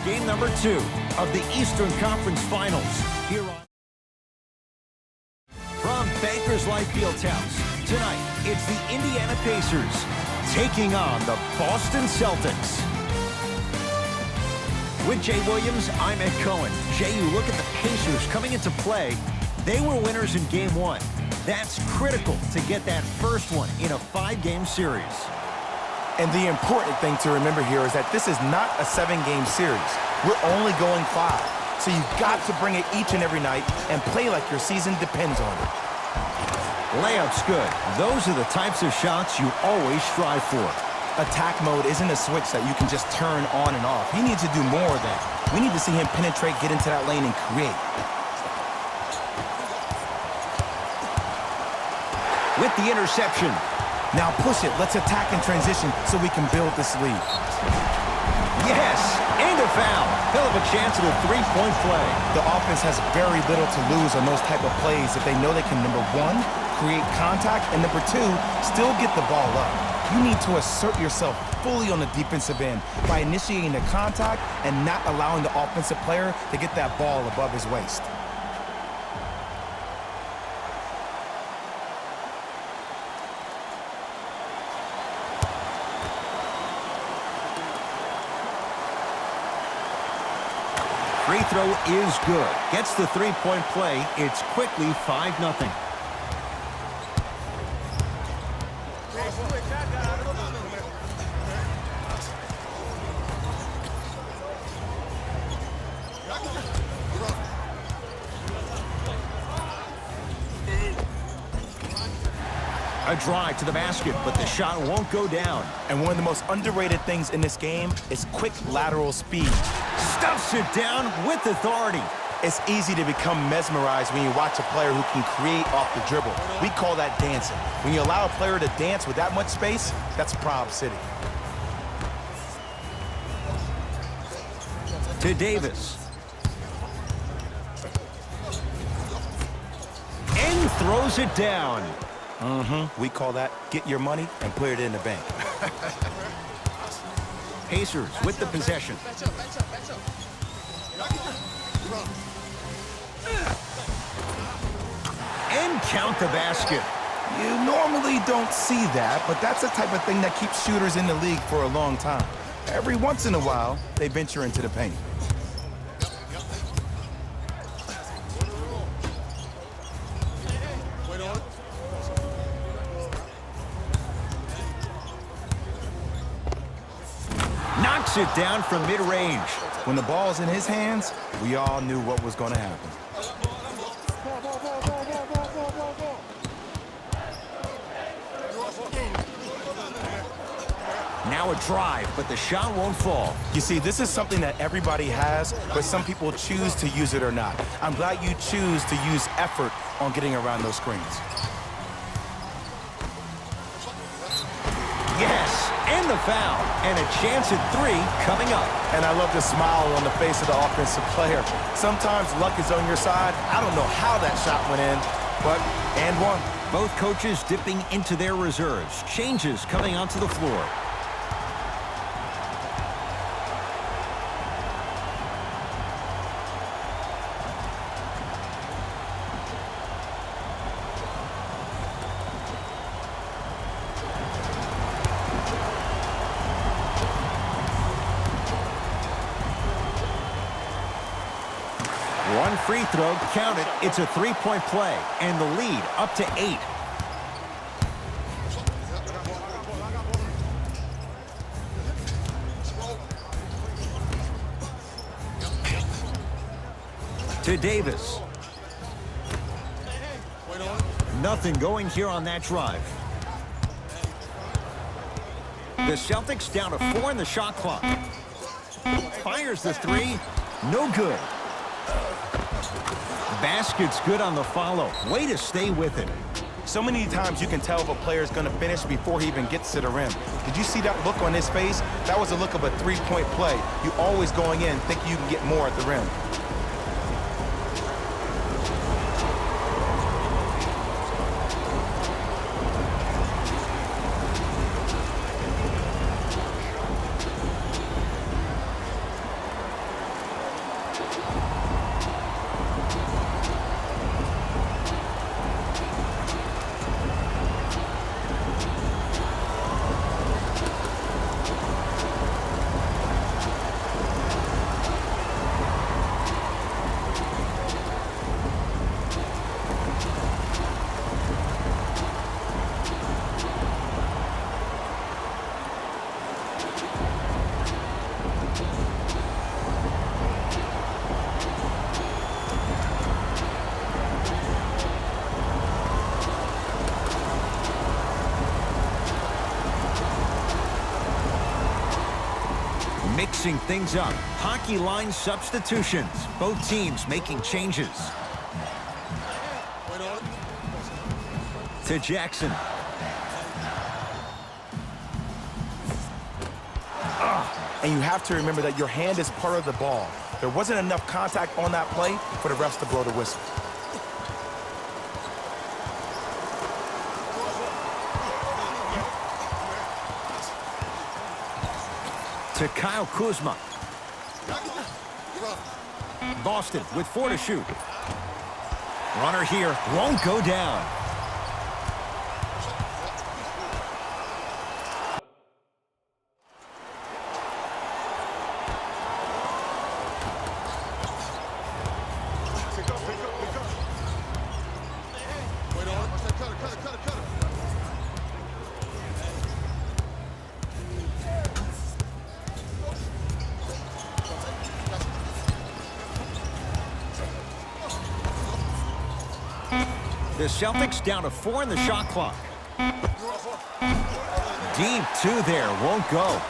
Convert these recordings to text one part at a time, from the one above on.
game number 2 of the Eastern Conference Finals here on from Bankers Life Fieldhouse. Tonight, it's the Indiana Pacers taking on the Boston Celtics. With Jay Williams, I'm Ed Cohen. Jay, you look at the Pacers coming into play. They were winners in Game 1. That's critical to get that first one in a 5-game series. And the important thing to remember here is that this is not a 7-game series. We're only going 5. So you've got to bring it each and every night and play like your season depends on it. Layup's good. Those are the types of shots you always strive for. Attack mode isn't a switch that you can just turn on and off. He needs to do more of that. We need to see him penetrate, get into that lane, and create. With the interception. Now push it. Let's attack in transition so we can build this lead. Yes, and a foul. He'll have a chance at a 3-point play. The offense has very little to lose on those type of plays if they know they can, number 1, create contact, and number 2, still get the ball up. You need to assert yourself fully on the defensive end by initiating the contact and not allowing the offensive player to get that ball above his waist. Free throw is good. Gets the 3-point play. It's quickly 5-0. A drive to the basket, but the shot won't go down. And one of the most underrated things in this game is quick lateral speed. Stuffs it down with authority. It's easy to become mesmerized when you watch a player who can create off the dribble. We call that dancing. When you allow a player to dance with that much space, that's Prob City. To Davis. And throws it down. We call that get your money and put it in the bank. Pacers with the possession. And count the basket. You normally don't see that, but that's the type of thing that keeps shooters in the league for a long time. Every once in a while, they venture into the paint. Knocks it down from mid-range. When the ball's in his hands, we all knew what was going to happen. Now a drive, but the shot won't fall. You see, this is something that everybody has, but some people choose to use it or not. I'm glad you choose to use effort on getting around those screens. Yes, and the foul. And a chance at 3 coming up. And I love the smile on the face of the offensive player. Sometimes luck is on your side. I don't know how that shot went in, but and one. Both coaches dipping into their reserves. Changes coming onto the floor. One free throw, count it. It's a 3-point play, and the lead up to 8. To Davis. Nothing going here on that drive. The Celtics down to 4 in the shot clock. Fires the 3. No good. Basket's good on the follow. Way to stay with it. So many times you can tell if a player is going to finish before he even gets to the rim. Did you see that look on his face? That was a look of a 3-point play. You always going in thinking you can get more at the rim. Mixing things up. Hockey line substitutions. Both teams making changes. To Jackson. And you have to remember that your hand is part of the ball. There wasn't enough contact on that play for the refs to blow the whistle. To Kyle Kuzma. Boston with 4 to shoot. Runner here won't go down. The Celtics down to 4 in the shot clock. Deep 2 there, won't go.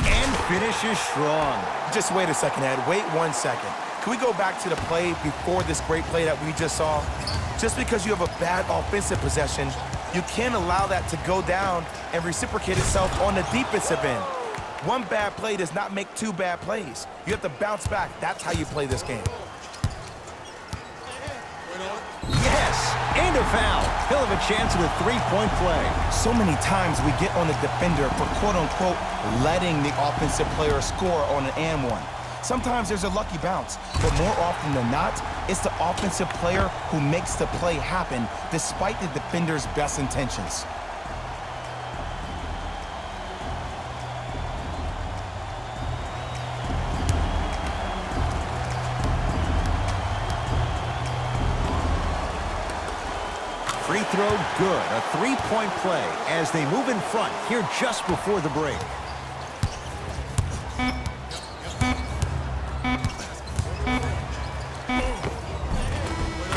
And finishes strong. Just wait a second, Ed. Wait 1 second. Can we go back to the play before this great play that we just saw? Just because you have a bad offensive possession, you can't allow that to go down and reciprocate itself on the defensive end. One bad play does not make 2 bad plays. You have to bounce back. That's how you play this game. Yes, and a foul. He'll have a chance at a 3-point play. So many times we get on the defender for quote-unquote letting the offensive player score on an and one. Sometimes there's a lucky bounce, but more often than not, it's the offensive player who makes the play happen despite the defender's best intentions. Free throw good. A 3-point play as they move in front here just before the break.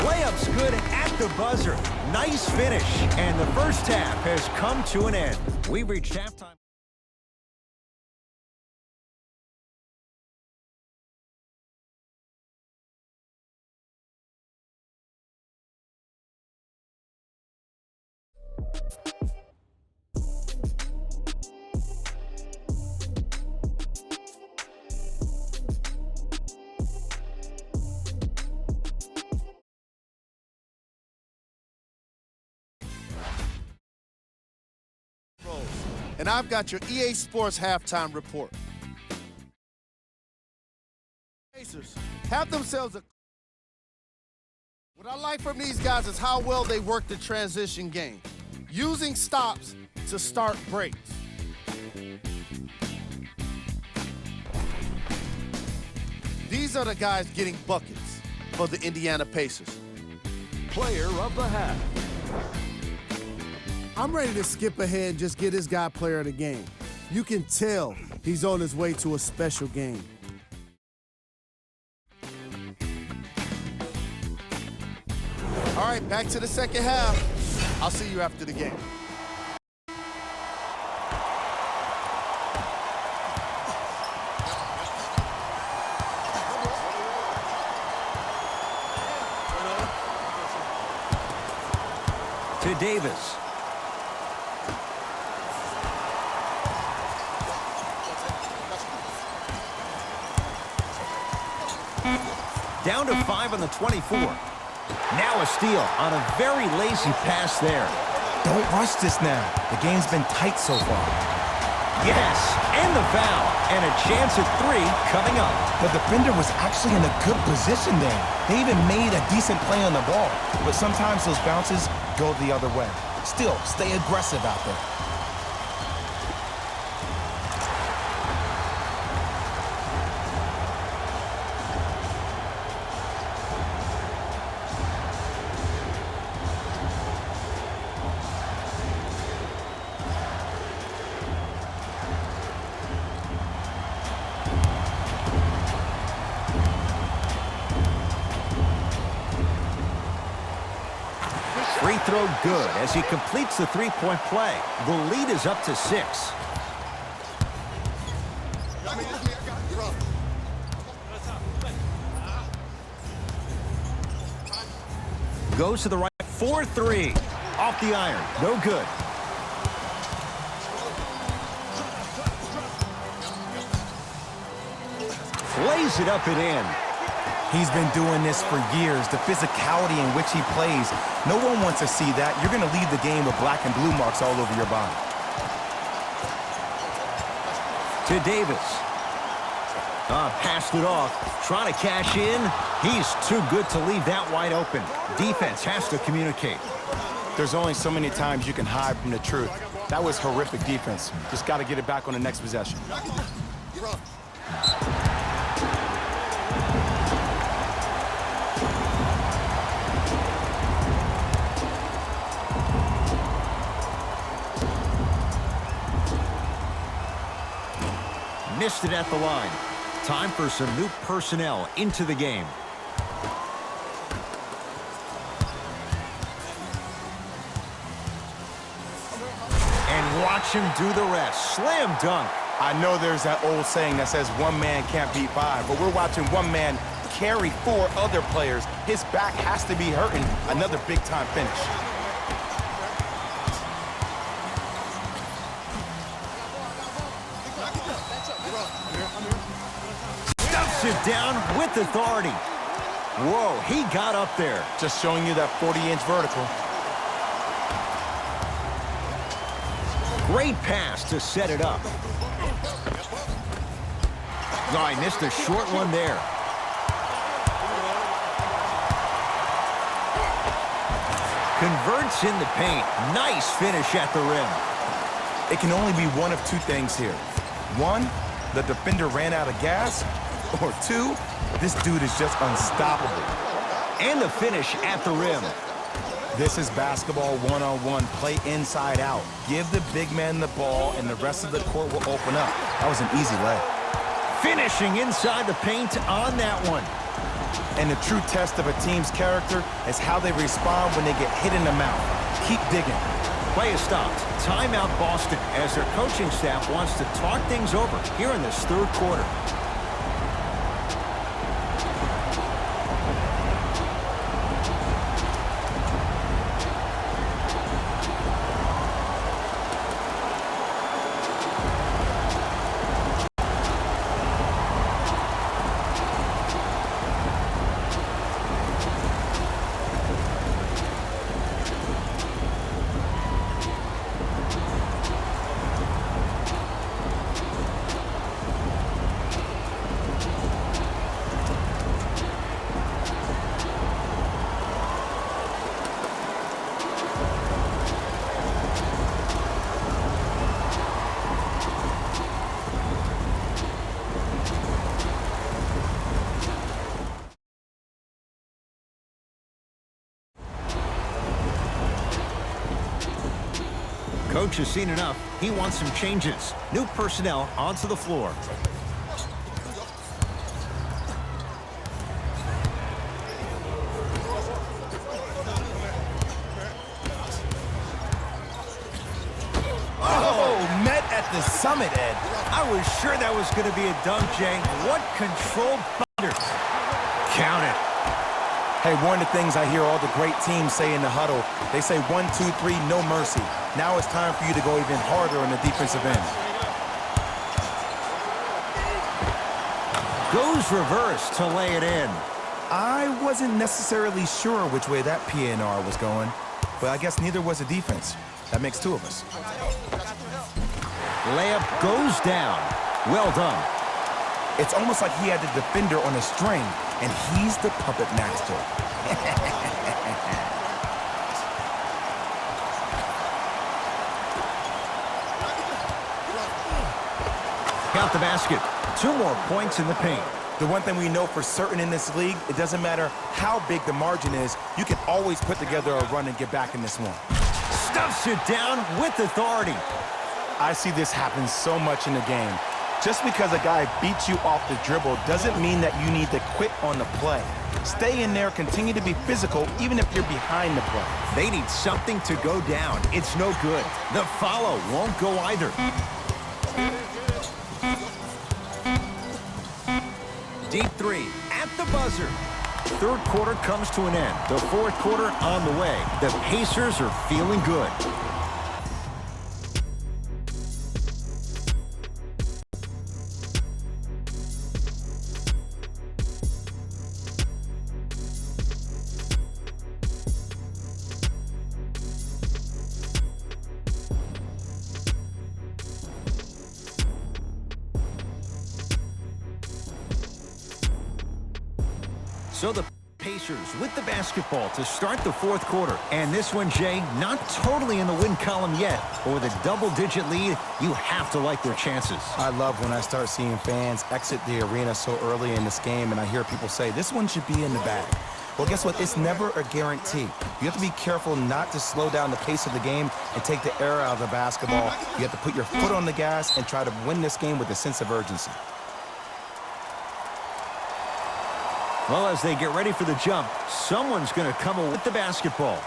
Layup's good at the buzzer. Nice finish. And the first half has come to an end. We've reached halftime. And I've got your EA Sports halftime report. Pacers have themselves a... What I like from these guys is how well they work the transition game, using stops to start breaks. These are the guys getting buckets for the Indiana Pacers. Player of the half. I'm ready to skip ahead and just get this guy player of the game. You can tell he's on his way to a special game. All right, back to the second half. I'll see you after the game. To Davis. Down to 5 on the 24. Now a steal on a very lazy pass there. Don't rush this now. The game's been tight so far. Yes, and the foul. And a chance at 3 coming up. The defender was actually in a good position there. They even made a decent play on the ball. But sometimes those bounces go the other way. Still, stay aggressive out there. Free throw good as he completes the 3-point play. The lead is up to 6. Goes to the right. 4-3. Off the iron. No good. Lays it up and in. He's been doing this for years. The physicality in which he plays. No one wants to see that. You're going to leave the game with black and blue marks all over your body. To Davis. Passed it off. Trying to cash in. He's too good to leave that wide open. Defense has to communicate. There's only so many times you can hide from the truth. That was horrific defense. Just got to get it back on the next possession. Missed it at the line. Time for some new personnel into the game. And watch him do the rest. Slam dunk. I know there's that old saying that says one man can't beat five, but we're watching one man carry four other players. His back has to be hurting. Another big-time finish. Stuffs it down with authority. Whoa, he got up there. Just showing you that 40-inch vertical. Great pass to set it up. Oh, I missed a short one there. Converts in the paint. Nice finish at the rim. It can only be one of two things here. One, the defender ran out of gas. Or two, this dude is just unstoppable. And the finish at the rim. This is basketball one-on-one. Play inside out. Give the big man the ball, and the rest of the court will open up. That was an easy lay. Finishing inside the paint on that one. And the true test of a team's character is how they respond when they get hit in the mouth. Keep digging. Play is stopped. Timeout Boston as their coaching staff wants to talk things over here in this third quarter. Coach has seen enough. He wants some changes. New personnel onto the floor. Oh, met at the summit, Ed. I was sure that was going to be a dunk, Jay. What controlled thunder. Count it. Hey, one of the things I hear all the great teams say in the huddle, they say 1, 2, 3, no mercy. Now it's time for you to go even harder on the defensive end. Goes reverse to lay it in. I wasn't necessarily sure which way that PNR was going, but I guess neither was the defense. That makes two of us. Layup goes down. Well done. It's almost like he had the defender on a string, and he's the puppet master. Got the basket. 2 more points in the paint. The one thing we know for certain in this league, it doesn't matter how big the margin is, you can always put together a run and get back in this one. Stuffs it down with authority. I see this happen so much in the game. Just because a guy beats you off the dribble doesn't mean that you need to quit on the play. Stay in there, continue to be physical, even if you're behind the play. They need something to go down. It's no good. The follow won't go either. Deep 3 at the buzzer. third quarter comes to an end. The fourth quarter on the way. The Pacers are feeling good. So the Pacers with the basketball to start the fourth quarter. And this one, Jay, not totally in the win column yet, but with a double-digit lead, you have to like their chances. I love when I start seeing fans exit the arena so early in this game, and I hear people say, this one should be in the bag. Well, guess what? It's never a guarantee. You have to be careful not to slow down the pace of the game and take the air out of the basketball. You have to put your foot on the gas and try to win this game with a sense of urgency. Well, as they get ready for the jump, someone's going to come with the basketball.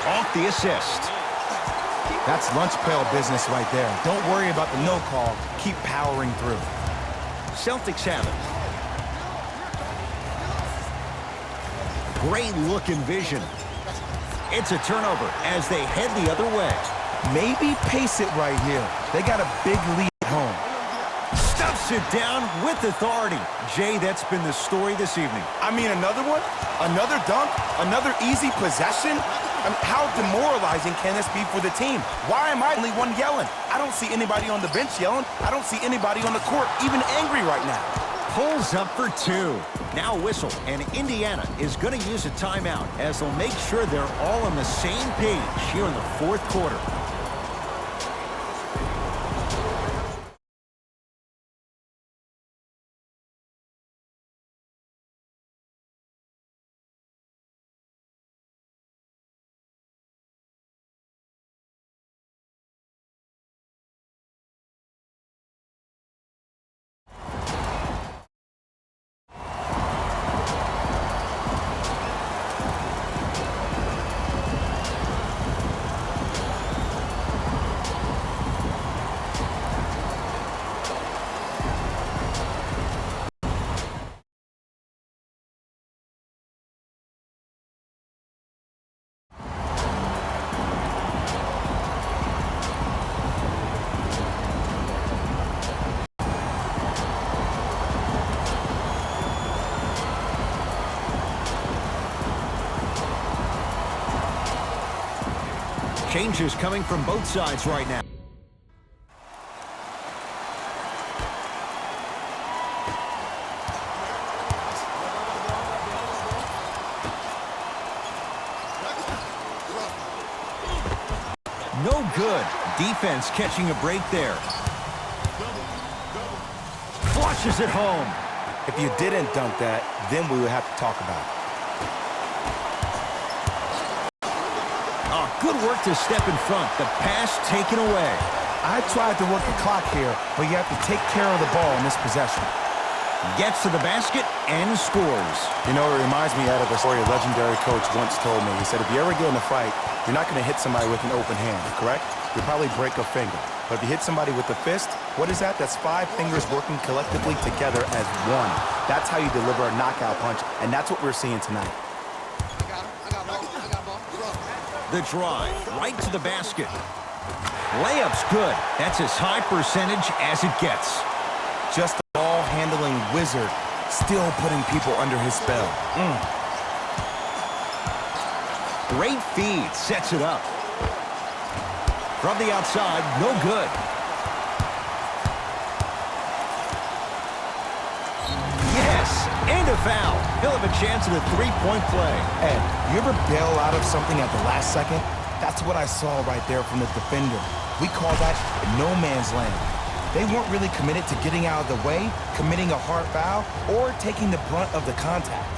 Off the assist. That's lunch pail business right there. Don't worry about the no call. Keep powering through. Celtics have it. Great look and vision. It's a turnover as they head the other way. Maybe pace it right here. They got a big lead at home. Stuffs it down with authority. Jay, that's been the story this evening. I mean, another one? Another dunk? Another easy possession? I mean, how demoralizing can this be for the team? Why am I the only one yelling? I don't see anybody on the bench yelling. I don't see anybody on the court even angry right now. Pulls up for two. Now a whistle, and Indiana is going to use a timeout as they'll make sure they're all on the same page here in the fourth quarter. Changes coming from both sides right now. No good. Defense catching a break there. Flushes it home. If you didn't dunk that, then we would have to talk about it. Good work to step in front. The pass taken away. I tried to work the clock here, but you have to take care of the ball in this possession. Gets to the basket and scores. You know, it reminds me out of a story a legendary coach once told me. He said, if you ever get in a fight, you're not going to hit somebody with an open hand, correct? You'll probably break a finger. But if you hit somebody with a fist, what is that? That's 5 fingers working collectively together as one. That's how you deliver a knockout punch, and that's what we're seeing tonight. The drive, right to the basket. Layup's good. That's as high percentage as it gets. Just a ball-handling wizard, still putting people under his spell. Great feed, sets it up. From the outside, no good. Yes, and a foul. He'll have a chance at a three-point play. Ed, you ever bail out of something at the last second? That's what I saw right there from the defender. We call that no man's land. They weren't really committed to getting out of the way, committing a hard foul, or taking the brunt of the contact.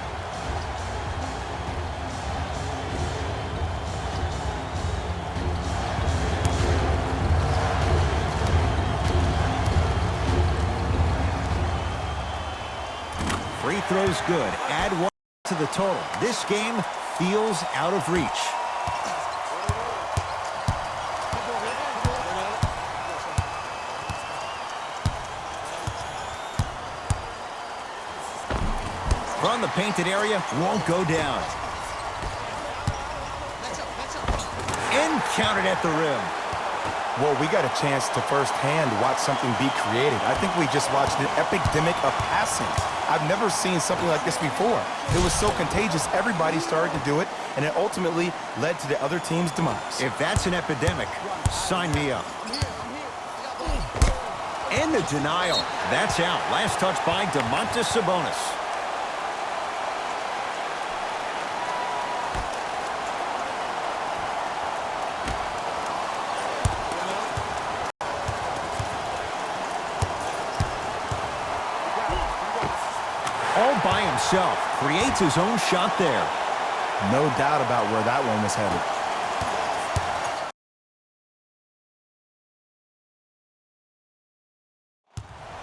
Free throws good. Add one to the total. This game feels out of reach. around the painted area won't go down. And counted at the rim. Well, we got a chance to firsthand watch something be created. I think we just watched an epidemic of passing. I've never seen something like this before. It was so contagious, everybody started to do it, and it ultimately led to the other team's demise. If that's an epidemic, sign me up. And the denial. That's out. Last touch by Domantas Sabonis. All by himself, creates his own shot there. No doubt about where that one was headed.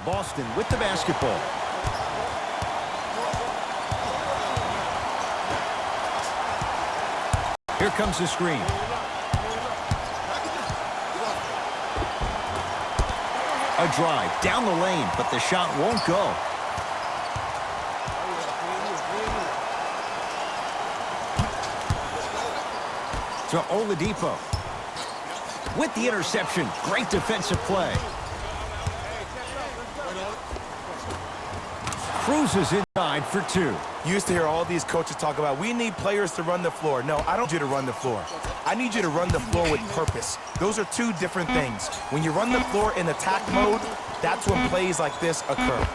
Boston with the basketball. Here comes the screen. A drive down the lane, but the shot won't go. To Oladipo. With the interception, great defensive play. Cruises inside for two. You used to hear all these coaches talk about, we need players to run the floor. No, I don't need you to run the floor. I need you to run the floor with purpose. Those are two different things. When you run the floor in attack mode, that's when plays like this occur.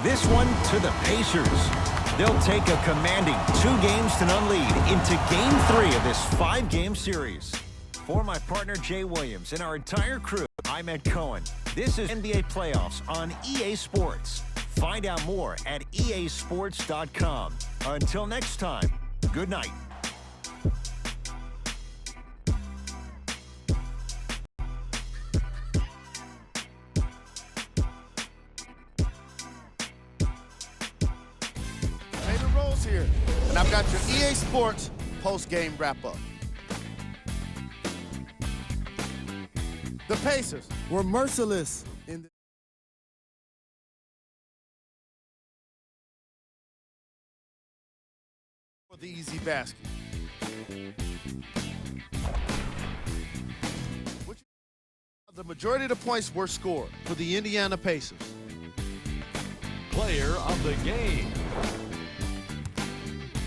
This one to the Pacers. They'll take a commanding 2-0 lead into Game 3 of this 5-game series. For my partner Jay Williams and our entire crew, I'm Ed Cohen. This is NBA Playoffs on EA Sports. Find out more at easports.com. Until next time, good night. Here, and I've got your EA Sports post-game wrap-up. The Pacers were merciless in for the easy basket. The majority of the points were scored for the Indiana Pacers. Player of the game.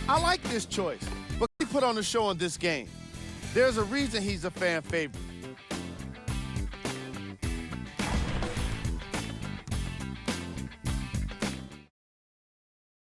I like this choice, but he put on the show in this game. There's a reason he's a fan favorite.